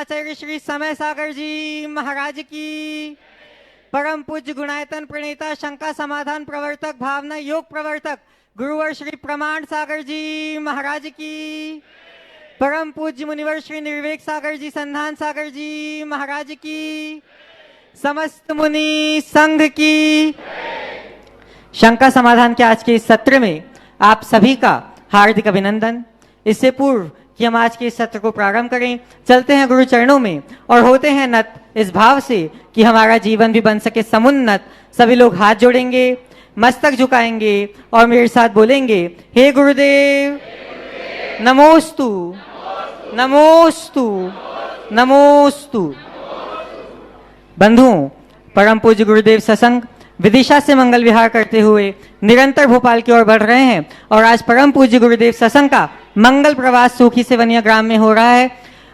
आचार्य श्री समय सागर जी महाराज की, परम पूज्य गुणायतन प्रणेता शंका समाधान प्रवर्तक भावना योग प्रवर्तक गुरुवर श्री प्रमाण सागर जी महाराज की, परम पूज्य मुनिवर श्री निर्वेक सागर जी संधान सागर जी महाराज की, समस्त मुनि संघ की। शंका समाधान के आज के इस सत्र में आप सभी का हार्दिक अभिनंदन। इससे पूर्व कि हम आज के इस सत्र को प्रारंभ करें, चलते हैं गुरु चरणों में और होते हैं नत इस भाव से कि हमारा जीवन भी बन सके समुन्नत। सभी लोग हाथ जोड़ेंगे, मस्तक झुकाएंगे और मेरे साथ बोलेंगे, हे गुरुदेव नमोस्तु नमोस्तु नमोस्तु। बंधुओं, परम पूज्य गुरुदेव सत्संग विदिशा से मंगल विहार करते हुए निरंतर भोपाल की ओर बढ़ रहे हैं और आज परम पूज्य गुरुदेव सत्संग का मंगल प्रवास सूखी सेवनिया ग्राम में हो रहा है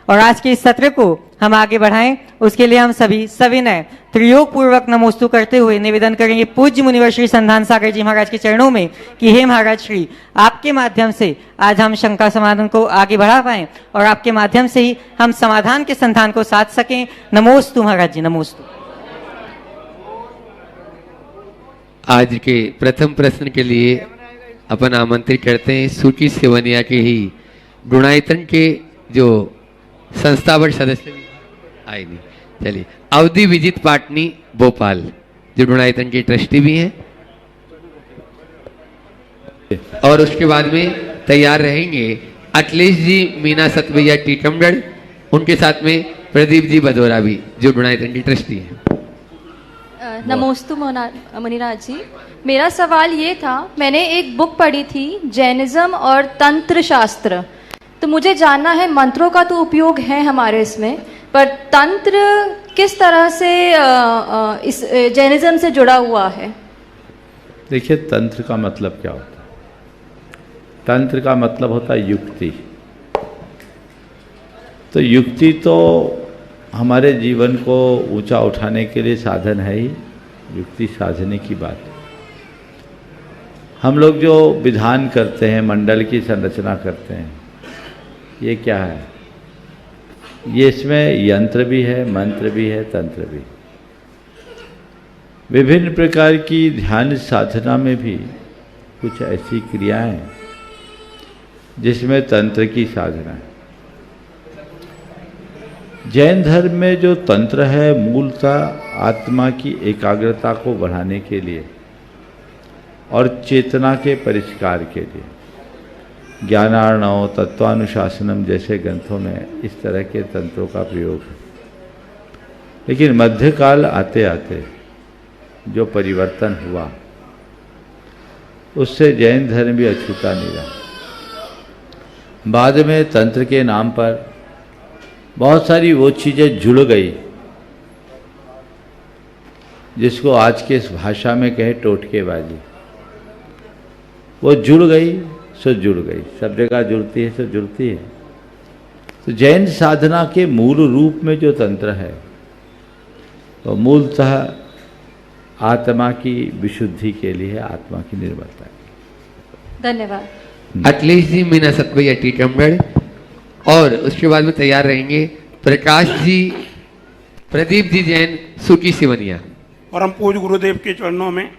और आज के इस सत्र को हम आगे बढ़ाएं, उसके लिए हम सभी सविनय त्रियोग पूर्वक नमोस्तु करते हुए निवेदन करेंगे पूज्य मुनिवर श्री संधान सागर जी महाराज के चरणों में कि हे महाराज श्री, आपके माध्यम से आज हम शंका समाधान को आगे बढ़ा पाएं और आपके माध्यम से ही हम समाधान के संधान को साध सकें। नमोस्तु महाराज जी, नमोस्तु। आज के प्रथम प्रश्न के लिए अपन आमंत्रित करते हैं सूची सेवनिया के ही गुणायतन के जो संस्थापक सदस्य आए नहीं, चलिए अवधि विजित पाटनी भोपाल जो गुणायतन के ट्रस्टी भी हैं, और उसके बाद में तैयार रहेंगे अखिलेश जी मीना सतभैया टीकमगढ़, उनके साथ में प्रदीप जी भदौरा भी जो गुणायतन के ट्रस्टी हैं। नमोस्तु मुनिराज जी, मेरा सवाल ये था, मैंने एक बुक पढ़ी थी जैनिज्म और तंत्र शास्त्र, तो मुझे जानना है मंत्रों का तो उपयोग है हमारे इसमें, पर तंत्र किस तरह से इस जैनिज्म से जुड़ा हुआ है? देखिए, तंत्र का मतलब क्या होता है? तंत्र का मतलब होता है युक्ति। तो युक्ति तो हमारे जीवन को ऊंचा उठाने के लिए साधन है ही, युक्ति साधने की बात है। हम लोग जो विधान करते हैं, मंडल की संरचना करते हैं, ये क्या है? ये इसमें यंत्र भी है, मंत्र भी है, तंत्र भी। विभिन्न प्रकार की ध्यान साधना में भी कुछ ऐसी क्रियाएं हैं जिसमें तंत्र की साधना है। जैन धर्म में जो तंत्र है मूलतः आत्मा की एकाग्रता को बढ़ाने के लिए और चेतना के परिष्कार के लिए, ज्ञानार्णव तत्वानुशासनम जैसे ग्रंथों में इस तरह के तंत्रों का प्रयोग है। लेकिन मध्यकाल आते आते जो परिवर्तन हुआ उससे जैन धर्म भी अछूता नहीं रहा। बाद में तंत्र के नाम पर बहुत सारी वो चीज़ें जुड़ गई जिसको आज के इस भाषा में कहे टोटकेबाजी। वो जुड़ गई सो जुड़ गई, सब जगह जुड़ती है सो जुड़ती है। तो जैन साधना के मूल रूप में जो तंत्र है तो मूलतः आत्मा की विशुद्धि के लिए, आत्मा की निर्मलता की। धन्यवाद। अखिलेश जी मीना सतभैया टीकमगढ़, और उसके बाद में तैयार रहेंगे प्रकाश जी प्रदीप जी जैन सूकी सिवनिया। परम पूज्य गुरुदेव के चरणों में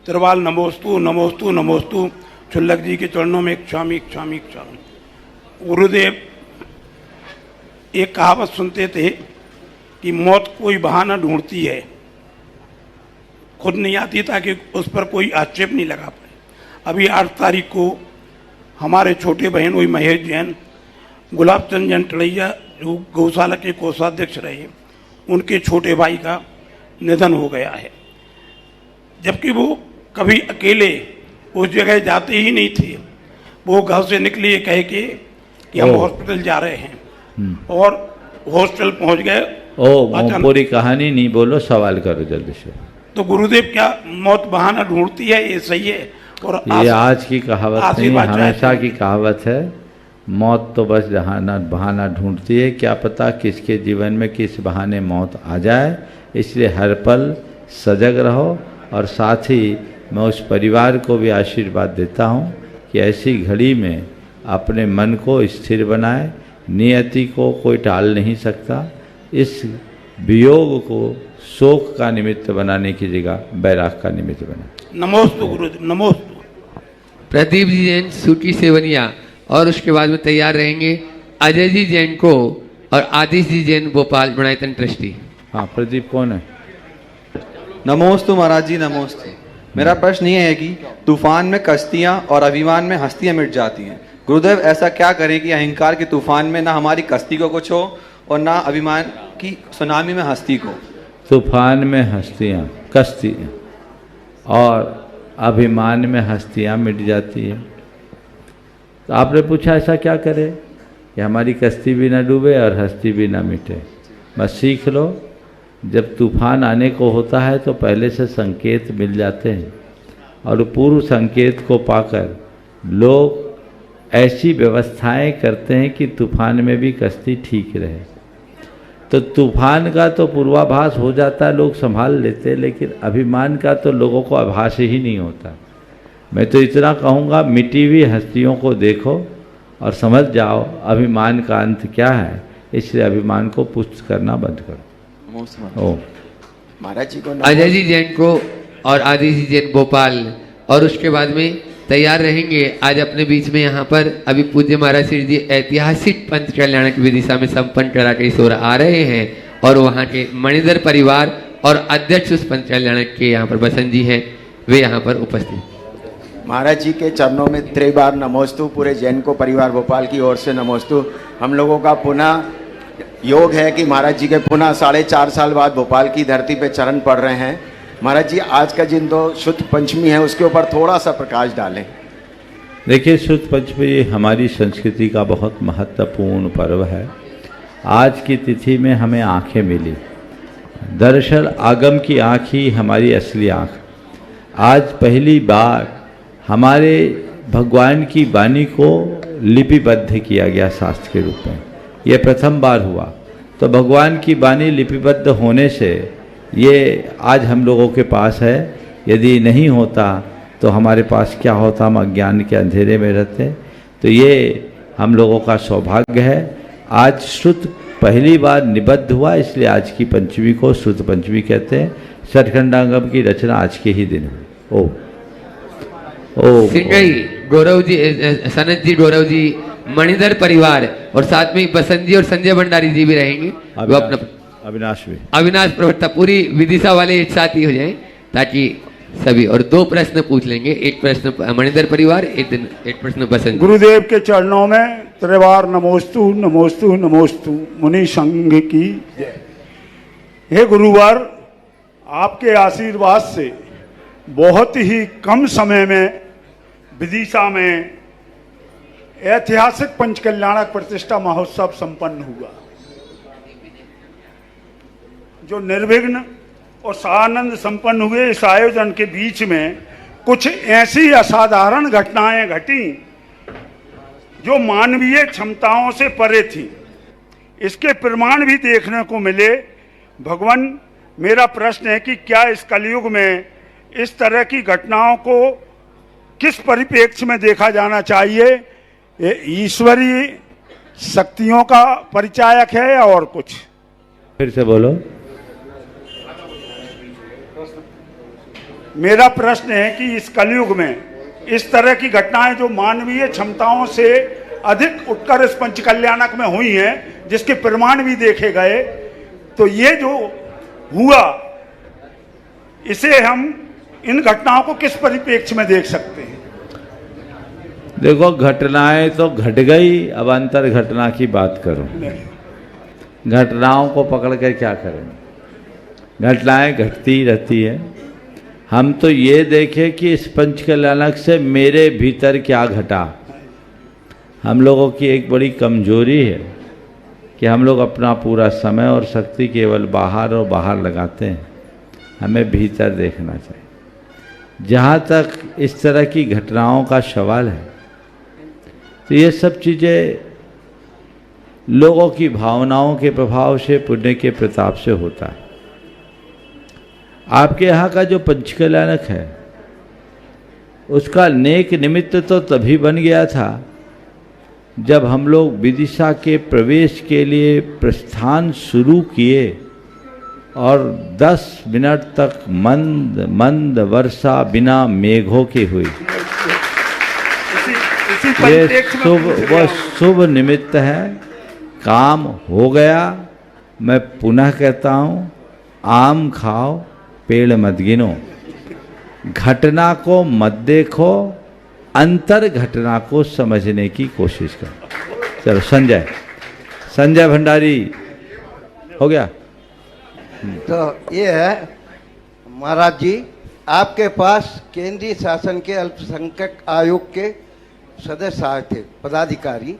त्रिवाल नमोस्तु नमोस्तु नमोस्तु। छुल्लक जी के चरणों में क्षामी क्षामी क्षामी। गुरुदेव एक कहावत सुनते थे कि मौत कोई बहाना ढूंढती है, खुद नहीं आती ताकि उस पर कोई आक्षेप नहीं लगा पाए। अभी 8 तारीख को हमारे छोटे बहन हुई महेश जैन, गुलाब चंद जैन टड़ैया जो गौशाला के कोषाध्यक्ष रहे, उनके छोटे भाई का निधन हो गया है। जबकि वो कभी अकेले उस जगह जाते ही नहीं थे, वो घर से निकले कह के कि हम हॉस्पिटल जा रहे हैं और हॉस्पिटल पहुंच गए। पूरी कहानी नहीं बोलो, सवाल करो जल्दी से। तो गुरुदेव क्या मौत बहाना ढूंढती है, ये सही है? और ये आज की कहावत नहीं, हमेशा की कहावत है। मौत तो बस बहाना ढूंढती है, क्या पता किसके जीवन में किस बहाने मौत आ जाए। इसलिए हर पल सजग रहो, और साथ ही मैं उस परिवार को भी आशीर्वाद देता हूँ कि ऐसी घड़ी में अपने मन को स्थिर बनाए, नियति को कोई टाल नहीं सकता। इस वियोग को शोक का निमित्त बनाने की जगह बैराग का निमित्त बना। नमोस्तु गुरुदेव, नमोस्तु। प्रदीप जी जैन सूची सेवनिया और उसके बाद में तैयार रहेंगे अजय जी जैन को और आदिश जी जैन भोपाल गुणायतन ट्रस्टी। हाँ, प्रदीप कौन है? नमोस्तु महाराज जी, नमोस्तु। मेरा प्रश्न ये है कि तूफान में कश्तियाँ और अभिमान में हस्तियाँ मिट जाती हैं। गुरुदेव ऐसा क्या करें कि अहंकार के तूफान में ना हमारी कश्ती को कुछ हो और ना अभिमान की सुनामी में हस्ती को। तूफान में हस्तियाँ, कश्तियाँ और अभिमान में हस्तियाँ मिट जाती है। तो आपने पूछा ऐसा क्या करे कि हमारी कश्ती भी ना डूबे और हस्ती भी ना मिटे। बस सीख लो, जब तूफान आने को होता है तो पहले से संकेत मिल जाते हैं और पूर्व संकेत को पाकर लोग ऐसी व्यवस्थाएं करते हैं कि तूफान में भी कश्ती ठीक रहे। तो तूफान का तो पूर्वाभास हो जाता है, लोग संभाल लेते हैं, लेकिन अभिमान का तो लोगों को आभास ही नहीं होता। मैं तो इतना कहूँगा, मिटी हुई हस्तियों को देखो और समझ जाओ अभिमान का अंत क्या है। इसलिए अभिमान को पुष्ट करना बंद करो। ओ महाराज जी को अजय जी जैन को और आदिश जी जैन भोपाल और उसके बाद में तैयार रहेंगे। आज अपने बीच में यहाँ पर अभी पूज्य महाराज श्री जी ऐतिहासिक पंच कल्याणक विदिशा में संपन्न करा के सोर आ रहे हैं और वहाँ के मणिधर परिवार और अध्यक्ष उस पंच कल्याणक के यहाँ पर बसंत जी हैं, वे यहाँ पर उपस्थित। महाराज जी के चरणों में त्रिबार नमोस्तु। पूरे जैन को परिवार भोपाल की ओर से नमोस्तु। हम लोगों का पुनः योग है कि महाराज जी के पुनः 4.5 साल बाद भोपाल की धरती पे चरण पड़ रहे हैं। महाराज जी आज का जिन 2 शुद्ध पंचमी है उसके ऊपर थोड़ा सा प्रकाश डालें। देखिए, शुद्ध पंचमी हमारी संस्कृति का बहुत महत्वपूर्ण पर्व है। आज की तिथि में हमें आंखें मिली। दरअसल आगम की आँख ही हमारी असली आँख। आज पहली बार हमारे भगवान की वाणी को लिपिबद्ध किया गया शास्त्र के रूप में। ये प्रथम बार हुआ। तो भगवान की वाणी लिपिबद्ध होने से ये आज हम लोगों के पास है। यदि नहीं होता तो हमारे पास क्या होता, हम अज्ञान के अंधेरे में रहते। तो ये हम लोगों का सौभाग्य है। आज श्रुत पहली बार निबद्ध हुआ, इसलिए आज की पंचमी को श्रुत पंचमी कहते हैं। षटखंडांगम की रचना आज के ही दिन हुई। सिंगई गौरव जी, सनत जी, गौरव जी, मणिधर परिवार और साथ में बसंत जी और संजय भंडारी जी भी रहेंगे। वो अपना अविनाश प्रवक्ता, पूरी विदिशा वाले एक साथ ही हो जाएं ताकि सभी, और 2 प्रश्न पूछ लेंगे। एक प्रश्न मणिधर परिवार, एक प्रश्न बसंत। गुरुदेव के चरणों में त्रिवार नमोस्तु नमोस्तु नमोस्तु। मुनि संघ की जय। हे गुरुवार, आपके आशीर्वाद से बहुत ही कम समय में विदिशा में ऐतिहासिक पंचकल्याणक प्रतिष्ठा महोत्सव संपन्न हुआ, जो निर्विघ्न और सानंद संपन्न हुए। इस आयोजन के बीच में कुछ ऐसी असाधारण घटनाएं घटी जो मानवीय क्षमताओं से परे थी। इसके प्रमाण भी देखने को मिले। भगवान, मेरा प्रश्न है कि क्या इस कलयुग में इस तरह की घटनाओं को किस परिप्रेक्ष्य में देखा जाना चाहिए? ये ईश्वरीय शक्तियों का परिचायक है या और कुछ? फिर से बोलो। मेरा प्रश्न है कि इस कलयुग में इस तरह की घटनाएं जो मानवीय क्षमताओं से अधिक उठकर इस पंच कल्याणक में हुई हैं, जिसके प्रमाण भी देखे गए, तो ये जो हुआ, इसे हम इन घटनाओं को किस परिप्रेक्ष्य में देख सकते हैं? देखो, घटनाएं तो घट गई, अब अंतर घटना की बात करो। घटनाओं को पकड़ कर क्या करें? घटनाएं घटती रहती है। हम तो ये देखें कि इस पंच कल्याणक से मेरे भीतर क्या घटा। हम लोगों की एक बड़ी कमजोरी है कि हम लोग अपना पूरा समय और शक्ति केवल बाहर और बाहर लगाते हैं। हमें भीतर देखना चाहिए। जहाँ तक इस तरह की घटनाओं का सवाल है, तो ये सब चीज़ें लोगों की भावनाओं के प्रभाव से, पुण्य के प्रताप से होता है। आपके यहाँ का जो पंचकल्याणक है, उसका नेक निमित्त तो तभी बन गया था जब हम लोग विदिशा के प्रवेश के लिए प्रस्थान शुरू किए और 10 मिनट तक मंद मंद वर्षा बिना मेघों की हुई, ये शुभ निमित्त है, काम हो गया। मैं पुनः कहता हूँ, आम खाओ पेड़ मत गिनो, घटना को मत देखो, अंतर घटना को समझने की कोशिश करो। चलो संजय भंडारी हो गया। तो ये है महाराज जी, आपके पास केंद्रीय शासन के अल्पसंख्यक आयोग के सदस्य आए थे, पदाधिकारी,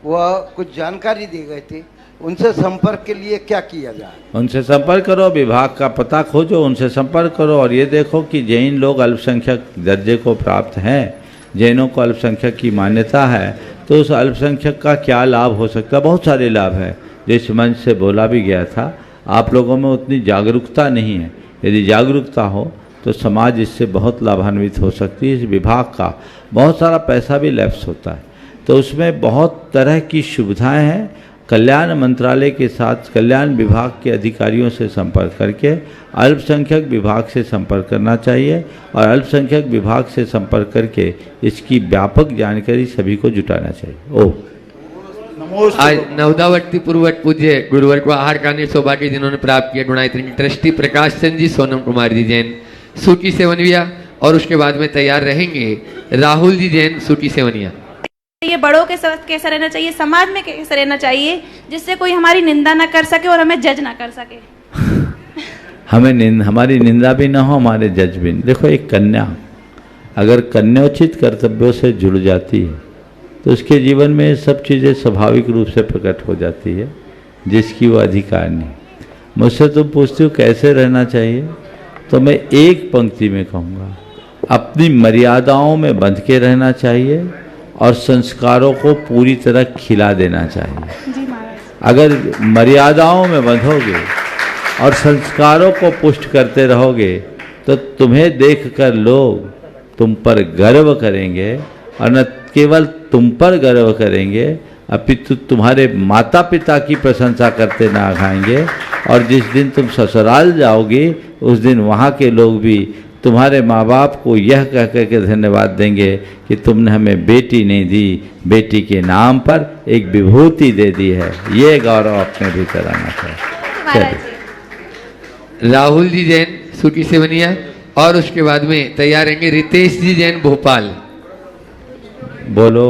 वह कुछ जानकारी दे गए थे, उनसे संपर्क के लिए क्या किया जाए? उनसे संपर्क करो, विभाग का पता खोजो, उनसे संपर्क करो और ये देखो कि जैन लोग अल्पसंख्यक दर्जे को प्राप्त हैं, जैनों को अल्पसंख्यक की मान्यता है, तो उस अल्पसंख्यक का क्या लाभ हो सकता है। बहुत सारे लाभ हैं, जो इस मंच से बोला भी गया था। आप लोगों में उतनी जागरूकता नहीं है, यदि जागरूकता हो तो समाज इससे बहुत लाभान्वित हो सकती है। इस विभाग का बहुत सारा पैसा भी लैप्स होता है, तो उसमें बहुत तरह की सुविधाएं हैं। कल्याण मंत्रालय के साथ कल्याण विभाग के अधिकारियों से संपर्क करके अल्पसंख्यक विभाग से संपर्क करना चाहिए और अल्पसंख्यक विभाग से संपर्क करके इसकी व्यापक जानकारी सभी को जुटाना चाहिए। आज नवदावर्ती पूर्ववत पूज्य गुरुवर को आहार का सौभाग्य जिन्होंने प्राप्त किया, गुणायतन की ट्रस्टी प्रकाश चंद जी, सोनम कुमार जी जैन, सूची सेवनिया, और उसके बाद में तैयार रहेंगे राहुल जी जैन, सूची सेवनिया। ये बड़ों के साथ कैसा रहना चाहिए, समाज में कैसा रहना चाहिए, जिससे कोई हमारी निंदा ना कर सके और हमें जज ना कर सके। हमारी निंदा भी ना हो, हमारे जज भी नहीं। देखो, एक कन्या अगर कन्योचित कर्तव्यों से जुड़ जाती है तो उसके जीवन में सब चीज़ें स्वाभाविक रूप से प्रकट हो जाती है, जिसकी वो अधिकार नहीं। मुझसे तुम पूछते हो कैसे रहना चाहिए, तो मैं एक पंक्ति में कहूँगा, अपनी मर्यादाओं में बंध के रहना चाहिए और संस्कारों को पूरी तरह खिला देना चाहिए। जी महाराज। अगर मर्यादाओं में बंधोगे और संस्कारों को पुष्ट करते रहोगे तो तुम्हें देखकर लोग तुम पर गर्व करेंगे, और न केवल तुम पर गर्व करेंगे अपितु तुम्हारे माता पिता की प्रशंसा करते ना खाएंगे। और जिस दिन तुम ससुराल जाओगे उस दिन वहाँ के लोग भी तुम्हारे माँ बाप को यह कह कर के धन्यवाद देंगे कि तुमने हमें बेटी नहीं दी, बेटी के नाम पर एक विभूति दे दी है। ये गौरव अपने भीतर आना चाहिए। राहुल जी जैन, सूटी सेवनिया, और उसके बाद में तैयार रहेंगे रितेश जी जैन, भोपाल। बोलो।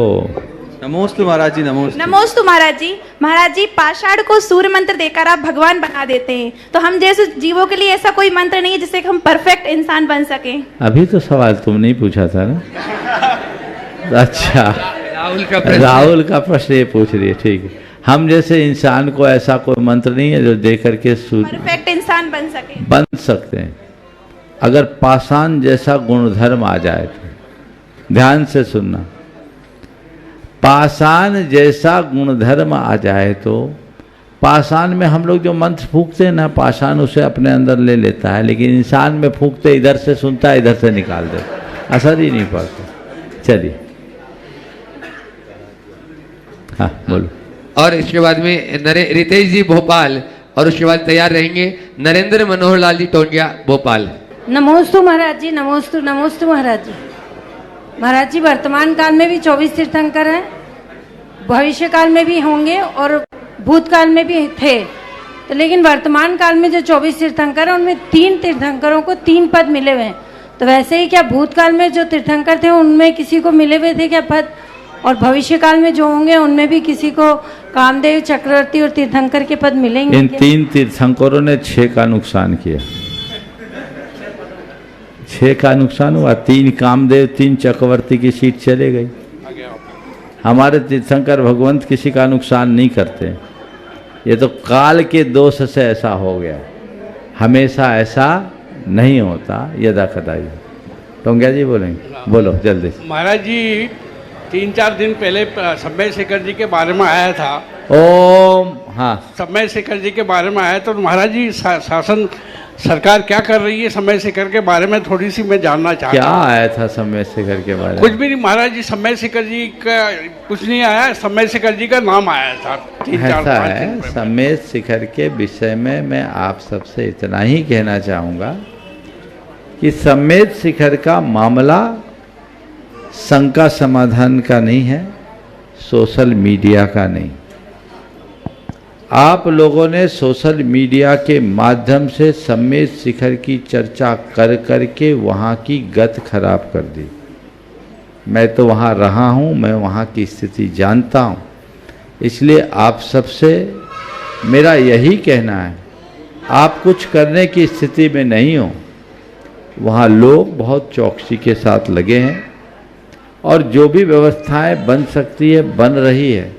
नमोस्तु महाराज जी, नमोस्तु। नमोस्तु महाराज जी। महाराज जी, पाषाण को सूर्य मंत्र देकर आप भगवान बना देते हैं, तो हम जैसे जीवों के लिए ऐसा कोई मंत्र नहीं है जिससे हम परफेक्ट इंसान बन सके? अभी तो सवाल तुम नहीं पूछा था ना। अच्छा, राहुल का प्रश्न ये पूछ रही है, ठीक है। हम जैसे इंसान को ऐसा कोई मंत्र नहीं है जो दे करके परफेक्ट इंसान बन सके। बन सकते हैं। अगर पाषाण जैसा गुणधर्म आ जाए तो, ध्यान से सुनना, पाषाण जैसा गुणधर्म आ जाए तो, पाषाण में हम लोग जो मंत्र फूंकते हैं ना, पाषाण उसे अपने अंदर ले लेता है, लेकिन इंसान में फूंकते इधर से सुनता है, इधर से निकाल दे, असर ही नहीं पड़ता। चलिए, हाँ बोलो। और इसके बाद में रितेश जी, भोपाल, और उसके बाद तैयार रहेंगे नरेंद्र मनोहर लाल जी, टोंडिया, भोपाल। नमोस्तु महाराज जी, नमोस्तु नमोस्तु महाराज जी। महाराज जी, वर्तमान काल में भी 24 तीर्थंकर हैं, भविष्य काल में भी होंगे और भूतकाल में भी थे, तो लेकिन वर्तमान काल में जो 24 तीर्थंकर हैं उनमें 3 तीर्थंकरों को 3 पद मिले हुए हैं। तो वैसे ही क्या भूतकाल में जो तीर्थंकर थे उनमें किसी को मिले हुए थे क्या पद, और भविष्य काल में जो होंगे उनमें भी किसी को कामदेव, चक्रवर्ती और तीर्थंकर के पद मिलेंगे? इन 3 तीर्थंकरों ने 6 का नुकसान किया। 6 का नुकसान हुआ, 3 कामदेव, 3 चक्रवर्ती की सीट चले गई। हमारे तीर्थंकर भगवंत किसी का नुकसान नहीं करते, ये तो काल के दोष से ऐसा हो गया, हमेशा ऐसा नहीं होता, यदा कदाई। टोंगिया जी बोलेंगे, बोलो जल्दी। महाराज जी, 3-4 दिन पहले समय शेखर जी के बारे में आया था। ओम, हाँ, समय शेखर जी के बारे में आया तो महाराज जी शासन सरकार क्या कर रही है समय शेखर के बारे में थोड़ी सी मैं जानना चाहता क्या हूँ। आया था समय शेखर के बारे कुछ में? भी नहीं महाराज जी, समय शेखर जी का कुछ नहीं आया, समय शेखर जी का नाम आया था 3-4-5 ऐसा दिन है, पहले। समय शेखर के विषय में मैं आप सबसे इतना ही कहना चाहूँगा कि समय शेखर का मामला शंका समाधान का नहीं है, सोशल मीडिया का नहीं। आप लोगों ने सोशल मीडिया के माध्यम से समय शेखर की चर्चा कर कर के वहाँ की गत खराब कर दी। मैं तो वहाँ रहा हूँ, मैं वहाँ की स्थिति जानता हूँ, इसलिए आप सबसे मेरा यही कहना है, आप कुछ करने की स्थिति में नहीं हो। वहाँ लोग बहुत चौकसी के साथ लगे हैं और जो भी व्यवस्थाएं बन सकती है बन रही है।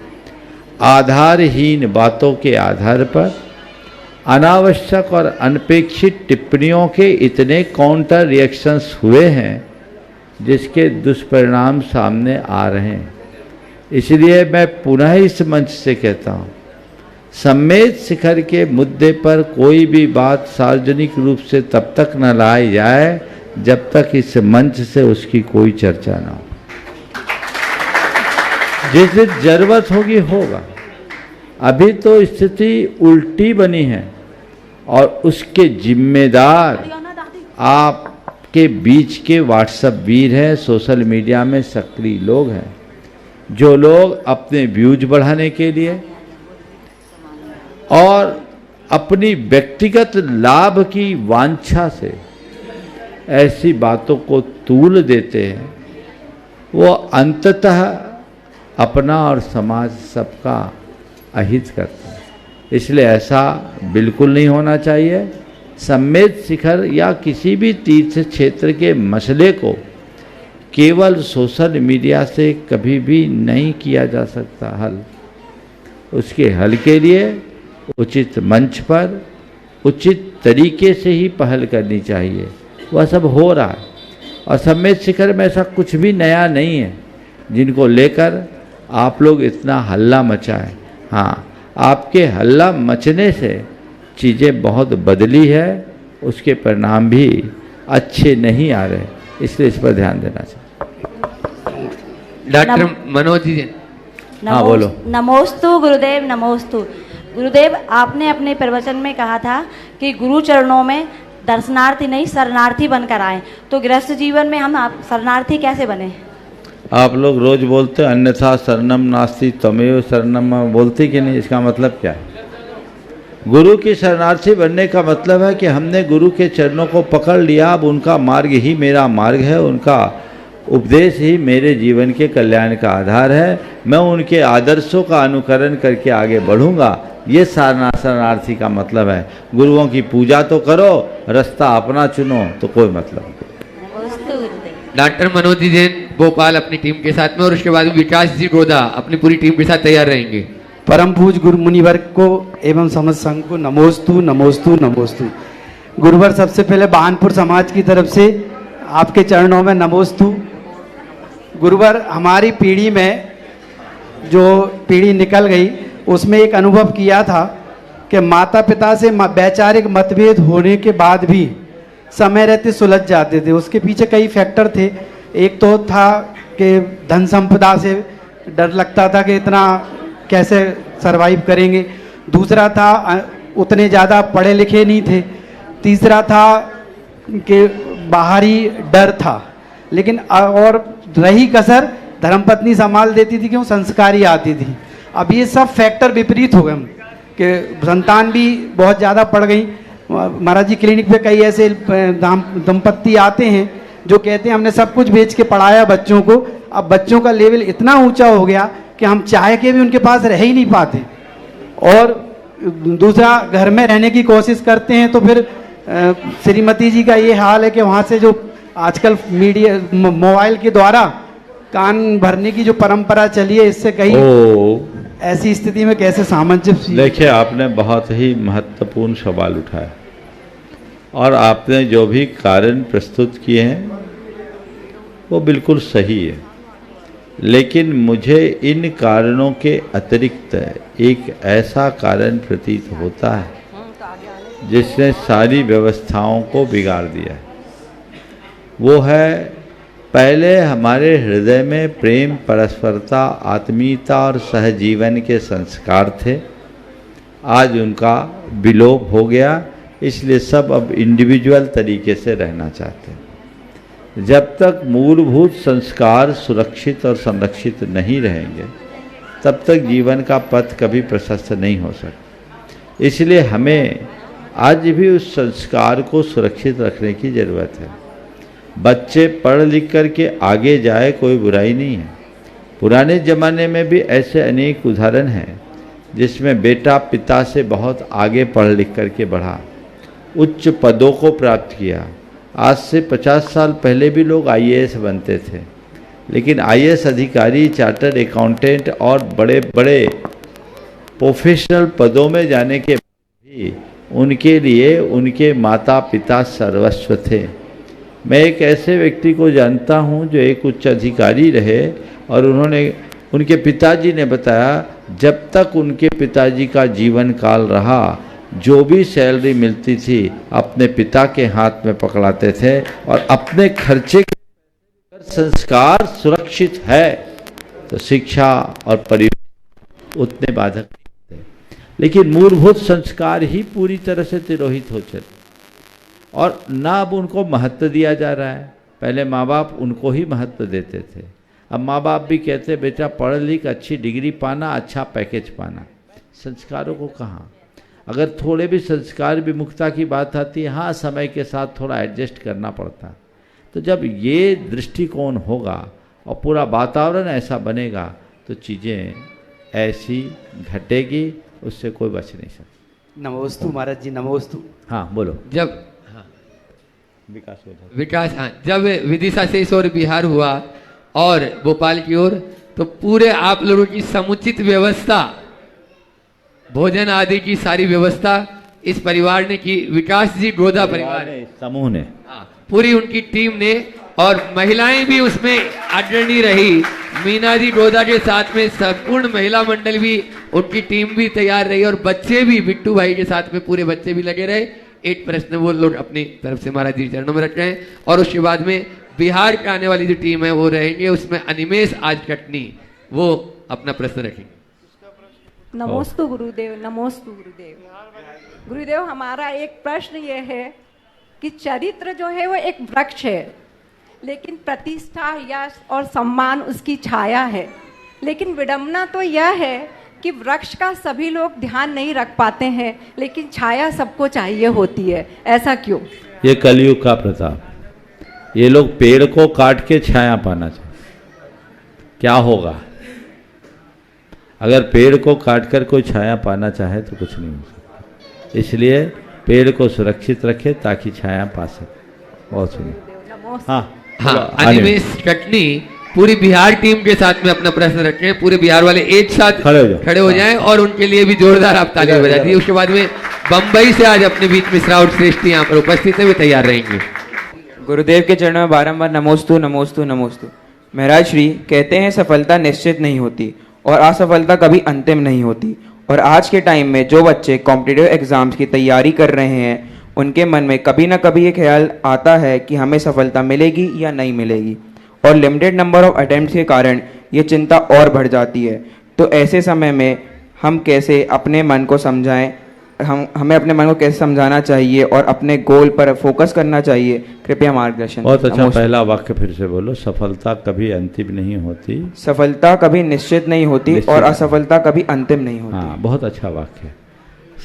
आधारहीन बातों के आधार पर अनावश्यक और अनपेक्षित टिप्पणियों के इतने काउंटर रिएक्शंस हुए हैं जिसके दुष्परिणाम सामने आ रहे हैं। इसलिए मैं पुनः इस मंच से कहता हूँ, सम्मेद शिखर के मुद्दे पर कोई भी बात सार्वजनिक रूप से तब तक न लाई जाए जब तक इस मंच से उसकी कोई चर्चा ना हो। जिस दिन जरूरत होगी होगा। अभी तो स्थिति उल्टी बनी है और उसके जिम्मेदार आपके बीच के व्हाट्सएप वीर हैं, सोशल मीडिया में सक्रिय लोग हैं, जो लोग अपने व्यूज बढ़ाने के लिए और अपनी व्यक्तिगत लाभ की वांछा से ऐसी बातों को तूल देते हैं, वो अंततः अपना और समाज सबका अहित करते हैं। इसलिए ऐसा बिल्कुल नहीं होना चाहिए। सम्मेद शिखर या किसी भी तीर्थ क्षेत्र के मसले को केवल सोशल मीडिया से कभी भी नहीं किया जा सकता हल। उसके हल के लिए उचित मंच पर उचित तरीके से ही पहल करनी चाहिए। वह सब हो रहा है और सम्मेद शिखर में ऐसा कुछ भी नया नहीं है जिनको लेकर आप लोग इतना हल्ला मचाएं। हाँ, आपके हल्ला मचने से चीज़ें बहुत बदली है, उसके परिणाम भी अच्छे नहीं आ रहे, इसलिए इस पर ध्यान देना चाहिए। डॉक्टर मनोज जी। हाँ बोलो। नमोस्तु गुरुदेव, नमोस्तु गुरुदेव। आपने अपने प्रवचन में कहा था कि गुरु चरणों में दर्शनार्थी नहीं शरणार्थी बनकर आए, तो गृहस्थ जीवन में हम आप शरणार्थी कैसे बने? आप लोग रोज बोलते अन्यथा शरणम नास्ति तमेव शरणम, बोलते कि नहीं? इसका मतलब क्या है? गुरु की शरणार्थी बनने का मतलब है कि हमने गुरु के चरणों को पकड़ लिया, अब उनका मार्ग ही मेरा मार्ग है, उनका उपदेश ही मेरे जीवन के कल्याण का आधार है, मैं उनके आदर्शों का अनुकरण करके आगे बढ़ूंगा। ये शरणार्थी का मतलब है। गुरुओं की पूजा तो करो, रास्ता अपना चुनो, तो कोई मतलब नहीं। डॉक्टर मनोज जी जैन भोपाल अपनी टीम के साथ में, और उसके बाद विकास जी गोदा अपनी पूरी टीम के साथ तैयार रहेंगे। परम पूज गुरु मुनिवर को एवं समस्त संघ को नमोस्तु नमोस्तु नमोस्तु। गुरुवर, सबसे पहले बहानपुर समाज की तरफ से आपके चरणों में नमोस्तु। गुरुवर, हमारी पीढ़ी में जो पीढ़ी निकल गई उसमें एक अनुभव किया था कि माता पिता से वैचारिक मतभेद होने के बाद भी समय रहते सुलझ जाते थे। उसके पीछे कई फैक्टर थे। एक तो था कि धन संपदा से डर लगता था कि इतना कैसे सरवाइव करेंगे। दूसरा था उतने ज़्यादा पढ़े लिखे नहीं थे। तीसरा था कि बाहरी डर था। लेकिन और रही कसर धर्मपत्नी संभाल देती थी, क्यों? संस्कारी आती थी। अब ये सब फैक्टर विपरीत हो गए कि संतान भी बहुत ज़्यादा पड़ गई। महाराज जी क्लिनिक पे कई ऐसे दंपत्ति आते हैं जो कहते हैं हमने सब कुछ बेच के पढ़ाया बच्चों को, अब बच्चों का लेवल इतना ऊंचा हो गया कि हम चाह के भी उनके पास रह ही नहीं पाते। और दूसरा, घर में रहने की कोशिश करते हैं तो फिर श्रीमती जी का ये हाल है कि वहाँ से जो आजकल मीडिया मोबाइल के द्वारा कान भरने की जो परंपरा चली है, इससे कहीं ऐसी स्थिति में कैसे सामंजस्य? देखिए, आपने बहुत ही महत्वपूर्ण सवाल उठाया और आपने जो भी कारण प्रस्तुत किए हैं वो बिल्कुल सही है, लेकिन मुझे इन कारणों के अतिरिक्त एक ऐसा कारण प्रतीत होता है जिसने सारी व्यवस्थाओं को बिगाड़ दिया है। वो है, पहले हमारे हृदय में प्रेम, परस्परता, आत्मीयता और सहजीवन के संस्कार थे। आज उनका विलोप हो गया, इसलिए सब अब इंडिविजुअल तरीके से रहना चाहते हैं। जब तक मूलभूत संस्कार सुरक्षित और संरक्षित नहीं रहेंगे, तब तक जीवन का पथ कभी प्रशस्त नहीं हो सकता। इसलिए हमें आज भी उस संस्कार को सुरक्षित रखने की ज़रूरत है। बच्चे पढ़ लिख कर के आगे जाए, कोई बुराई नहीं है। पुराने ज़माने में भी ऐसे अनेक उदाहरण हैं जिसमें बेटा पिता से बहुत आगे पढ़ लिख कर के बढ़ा, उच्च पदों को प्राप्त किया। आज से 50 साल पहले भी लोग IAS बनते थे, लेकिन IAS अधिकारी, चार्टर्ड अकाउंटेंट और बड़े बड़े प्रोफेशनल पदों में जाने के बाद भी उनके लिए उनके माता पिता सर्वस्व थे। मैं एक ऐसे व्यक्ति को जानता हूं जो एक उच्च अधिकारी रहे और उनके पिताजी ने बताया, जब तक उनके पिताजी का जीवन काल रहा, जो भी सैलरी मिलती थी अपने पिता के हाथ में पकड़ाते थे और अपने खर्चे के संस्कार सुरक्षित है तो शिक्षा और परिवेश उतने बाधक नहीं थे। लेकिन मूलभूत संस्कार ही पूरी तरह से तिरोहित हो चले और ना अब उनको महत्व दिया जा रहा है। पहले माँ बाप उनको ही महत्व देते थे, अब माँ बाप भी कहते बेटा पढ़ लिख, अच्छी डिग्री पाना, अच्छा पैकेज पाना। संस्कारों को कहाँ? अगर थोड़े भी संस्कार विमुखता की बात आती है, हाँ समय के साथ थोड़ा एडजस्ट करना पड़ता। तो जब ये दृष्टिकोण होगा और पूरा वातावरण ऐसा बनेगा तो चीज़ें ऐसी घटेगी, उससे कोई बच नहीं सकता। नमोस्तु महाराज जी, नमोस्तु। हाँ बोलो। जब विकास हाँ, जब विदिशा से इस ओर बिहार हुआ और भोपाल की ओर, तो पूरे आप लोगों की समुचित व्यवस्था, भोजन आदि की सारी व्यवस्था इस परिवार ने की। विकास जी गोदा परिवार समूह ने, पूरी उनकी टीम ने, और महिलाएं भी उसमें अग्रणी रही। मीना जी गोदा के साथ में संपूर्ण महिला मंडल भी, उनकी टीम भी तैयार रही और बच्चे भी, बिट्टू भाई के साथ में पूरे बच्चे भी लगे रहे। एक प्रश्न वो लोग अपनी तरफ से महाराज जी चरणों में रख रहे हैं और उसके बाद में बिहार के आने वाली जो टीम है वो रहेंगे, उसमें अनिमेश आज कटनी वो अपना प्रश्न रखेंगे। नमोस्तु गुरुदेव, नमोस्तु गुरुदेव। गुरुदेव, हमारा एक प्रश्न ये है कि चरित्र जो है वो एक वृक्ष है, लेकिन प्रतिष्ठा, यश और सम्मान उसकी छाया है। लेकिन विडंबना तो यह है कि वृक्ष का सभी लोग ध्यान नहीं रख पाते हैं, लेकिन छाया सबको चाहिए होती है। ऐसा क्यों? ये कलयुग का प्रताप। ये लोग पेड़ को काट के छाया पाना चाहते। क्या होगा? अगर पेड़ को काटकर कोई छाया पाना चाहे तो कुछ नहीं हो सकता। इसलिए पेड़ को सुरक्षित रखे ताकि छाया पा सके। बहुत सुनिए। हाँ, अनिमेश कटनी पूरी बिहार टीम के साथ में अपना प्रश्न रखें। पूरे बिहार वाले एक साथ खड़े हो जाएं और उनके लिए भी जोरदार आप ताली बजा दी। उसके बाद में बंबई से आज अपने बीच में श्रावण श्रेष्ठ यहाँ पर उपस्थित है, वे तैयार रहेंगे। गुरुदेव के चरणों में बारंबार नमोस्तु नमोस्तु नमोस्तु। महाराज श्री कहते हैं सफलता निश्चित नहीं होती और असफलता कभी अंतिम नहीं होती। और आज के टाइम में जो बच्चे कॉम्पिटिटिव एग्जाम्स की तैयारी कर रहे हैं, उनके मन में कभी ना कभी ये ख्याल आता है कि हमें सफलता मिलेगी या नहीं मिलेगी, और लिमिटेड नंबर ऑफ अटेम्प्ट्स के कारण ये चिंता और बढ़ जाती है। तो ऐसे समय में हम कैसे अपने मन को समझाएं, हमें अपने मन को कैसे समझाना चाहिए और अपने गोल पर फोकस करना चाहिए? कृपया मार्गदर्शन। बहुत अच्छा। पहला वाक्य फिर से बोलो। सफलता कभी अंतिम नहीं होती, सफलता कभी निश्चित नहीं होती और असफलता कभी अंतिम नहीं होती। हाँ, बहुत अच्छा वाक्य।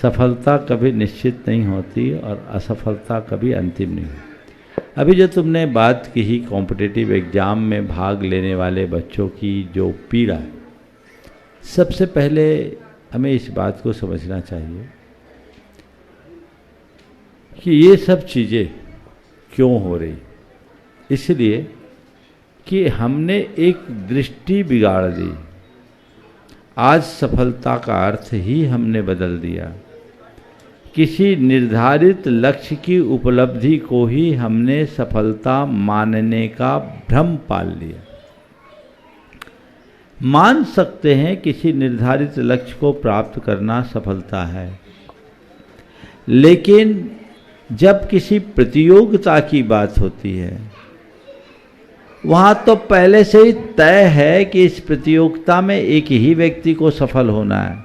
सफलता कभी निश्चित नहीं होती और असफलता कभी अंतिम नहीं होती। अभी जो तुमने बात की ही कॉम्पिटिटिव एग्जाम में भाग लेने वाले बच्चों की जो पीड़ा है, सबसे पहले हमें इस बात को समझना चाहिए कि ये सब चीज़ें क्यों हो रही। इसलिए कि हमने एक दृष्टि बिगाड़ दी। आज सफलता का अर्थ ही हमने बदल दिया। किसी निर्धारित लक्ष्य की उपलब्धि को ही हमने सफलता मानने का भ्रम पाल लिया। मान सकते हैं किसी निर्धारित लक्ष्य को प्राप्त करना सफलता है, लेकिन जब किसी प्रतियोगिता की बात होती है, वहां तो पहले से ही तय है कि इस प्रतियोगिता में एक ही व्यक्ति को सफल होना है,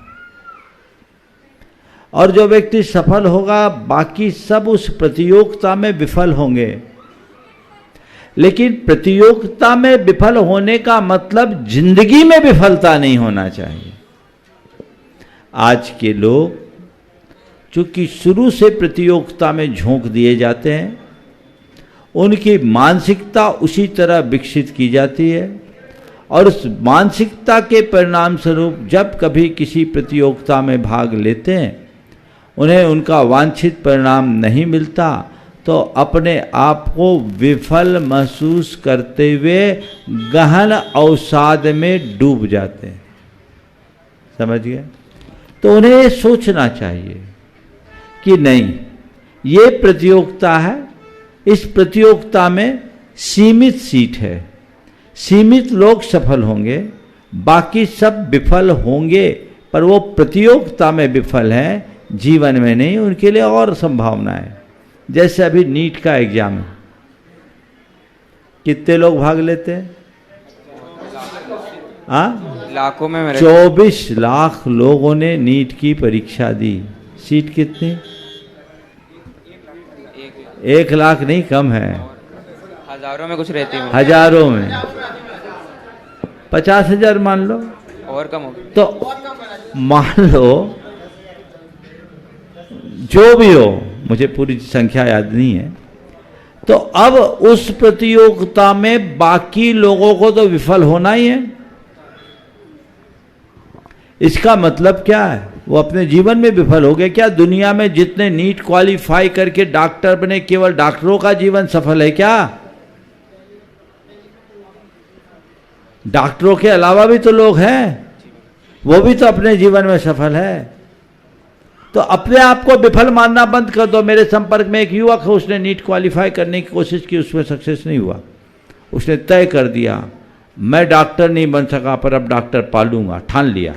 और जो व्यक्ति सफल होगा बाकी सब उस प्रतियोगिता में विफल होंगे। लेकिन प्रतियोगिता में विफल होने का मतलब जिंदगी में विफलता नहीं होना चाहिए। आज के लोग चूंकि शुरू से प्रतियोगिता में झोंक दिए जाते हैं, उनकी मानसिकता उसी तरह विकसित की जाती है, और उस मानसिकता के परिणाम स्वरूप जब कभी किसी प्रतियोगिता में भाग लेते हैं, उन्हें उनका वांछित परिणाम नहीं मिलता, तो अपने आप को विफल महसूस करते हुए गहन अवसाद में डूब जाते हैं। समझ गए? तो उन्हें ये सोचना चाहिए कि नहीं, ये प्रतियोगिता है, इस प्रतियोगिता में सीमित सीट है, सीमित लोग सफल होंगे, बाकी सब विफल होंगे, पर वो प्रतियोगिता में विफल हैं, जीवन में नहीं। उनके लिए और संभावना है। जैसे अभी नीट का एग्जाम है, कितने लोग भाग लेते हैं? लाखों में मेरे 24 लाख लोगों ने नीट की परीक्षा दी। सीट कितनी? 1 लाख नहीं, कम है, हजारों में कुछ रहती है। हजारों में 50,000 मान लो, और कम हो। तो मान लो जो भी हो, मुझे पूरी संख्या याद नहीं है, तो अब उस प्रतियोगिता में बाकी लोगों को तो विफल होना ही है। इसका मतलब क्या है? वो अपने जीवन में विफल हो गए। क्या दुनिया में जितने नीट क्वालिफाई करके डॉक्टर बने, केवल डॉक्टरों का जीवन सफल है क्या? डॉक्टरों के अलावा भी तो लोग हैं, वो भी तो अपने जीवन में सफल है। तो अपने आप को विफल मानना बंद कर दो। मेरे संपर्क में एक युवक है, उसने नीट क्वालिफाई करने की कोशिश की, उसमें सक्सेस नहीं हुआ। उसने तय कर दिया मैं डॉक्टर नहीं बन सका, पर अब डॉक्टर पालूंगा, ठान लिया।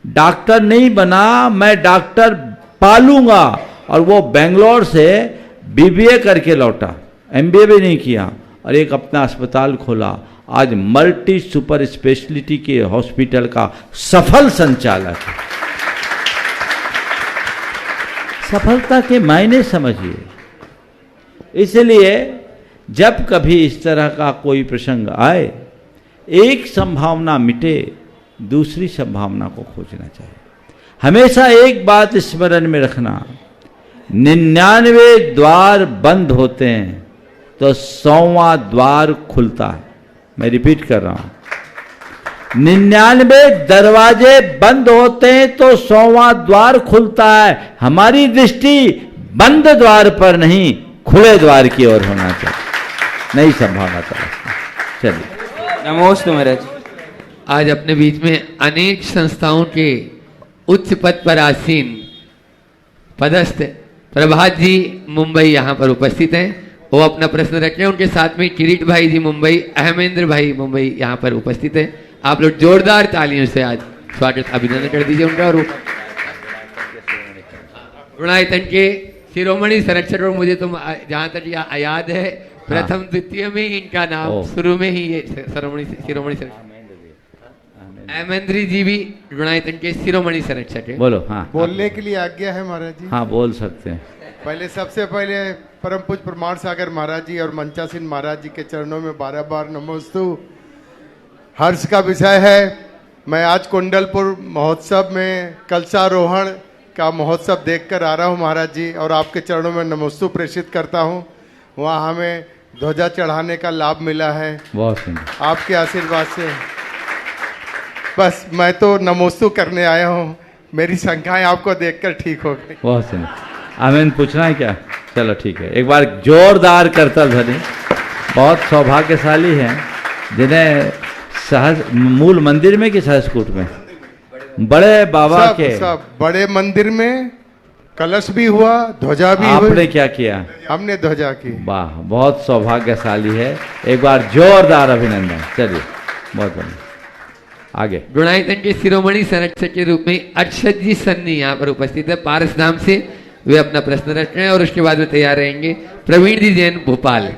डॉक्टर नहीं बना, मैं डॉक्टर पालूंगा, और वो बेंगलोर से बीबीए करके लौटा, एमबीए भी नहीं किया, और एक अपना अस्पताल खोला। आज मल्टी सुपर स्पेशलिटी के हॉस्पिटल का सफल संचालक है। सफलता के मायने समझिए। इसलिए जब कभी इस तरह का कोई प्रसंग आए, एक संभावना मिटे, दूसरी संभावना को खोजना चाहिए। हमेशा एक बात स्मरण में रखना, 99 द्वार बंद होते हैं तो 100वां द्वार खुलता है। मैं रिपीट कर रहा हूं, 99 दरवाजे बंद होते हैं तो 100वां द्वार खुलता है। हमारी दृष्टि बंद द्वार पर नहीं, खुले द्वार की ओर होना चाहिए। नई संभावना तरफ चलिए। नमोस्तु महाराज। आज अपने बीच में अनेक संस्थाओं के उच्च पद पर आसीन पदस्थ प्रभात जी मुंबई यहाँ पर उपस्थित हैं। वो अपना प्रश्न रखें। उनके साथ में किरीट भाई जी मुंबई, अहमेंद्र भाई मुंबई यहाँ पर उपस्थित हैं। आप लोग जोरदार तालियों से आज स्वागत अभिनंदन कर दीजिए उनका। और गुणायतन के शिरोमणि संरक्षक, और मुझे तो जहाँ तक याद है प्रथम द्वितीय में ही इनका नाम, शुरू में ही ये शिरोमणि संरक्षक अहमेंद्री जी भी गुणायतन के शिरोमणि संरक्षक है। बोलो। हाँ, बोलने के लिए आज्ञा है महाराज जी? हाँ, बोल सकते हैं। पहले सबसे पहले परम पूज्य प्रमाण सागर महाराज जी और मंचासीन महाराज जी के चरणों में 12 बार नमोस्तु। हर्ष का विषय है, मैं आज कुंडलपुर महोत्सव में कलशारोहण का महोत्सव देखकर आ रहा हूं महाराज जी, और आपके चरणों में नमोस्तु प्रेषित करता हूं। वहां हमें ध्वजा चढ़ाने का लाभ मिला है, बहुत सुंदर, आपके आशीर्वाद से। बस मैं तो नमोस्तु करने आया हूं, मेरी शंकाएं आपको देखकर ठीक हो गई। बहुत सुंदर। आमीन। पूछना है क्या? चलो ठीक है, एक बार जोरदार करतल ध्वनि। बहुत सौभाग्यशाली हैं जिन्हें सहज मूल मंदिर में कि सहजकूट में, बड़े बाबा सब, के सब बड़े मंदिर में कलश भी हुआ, ध्वजा भी हुई। आपने क्या किया? हमने ध्वजा की। वाह, बहुत सौभाग्यशाली है। एक बार जोरदार अभिनंदन। चलिए, बहुत बढ़िया। आगे गुणायतन के शिरोमणि संरक्षक के रूप में अक्षत जी सन्नी यहाँ पर उपस्थित है पारस नाम से। वे अपना प्रश्न रख रहे हैं और उसके बाद वे तैयार रहेंगे। प्रवीण जी जैन भोपाल।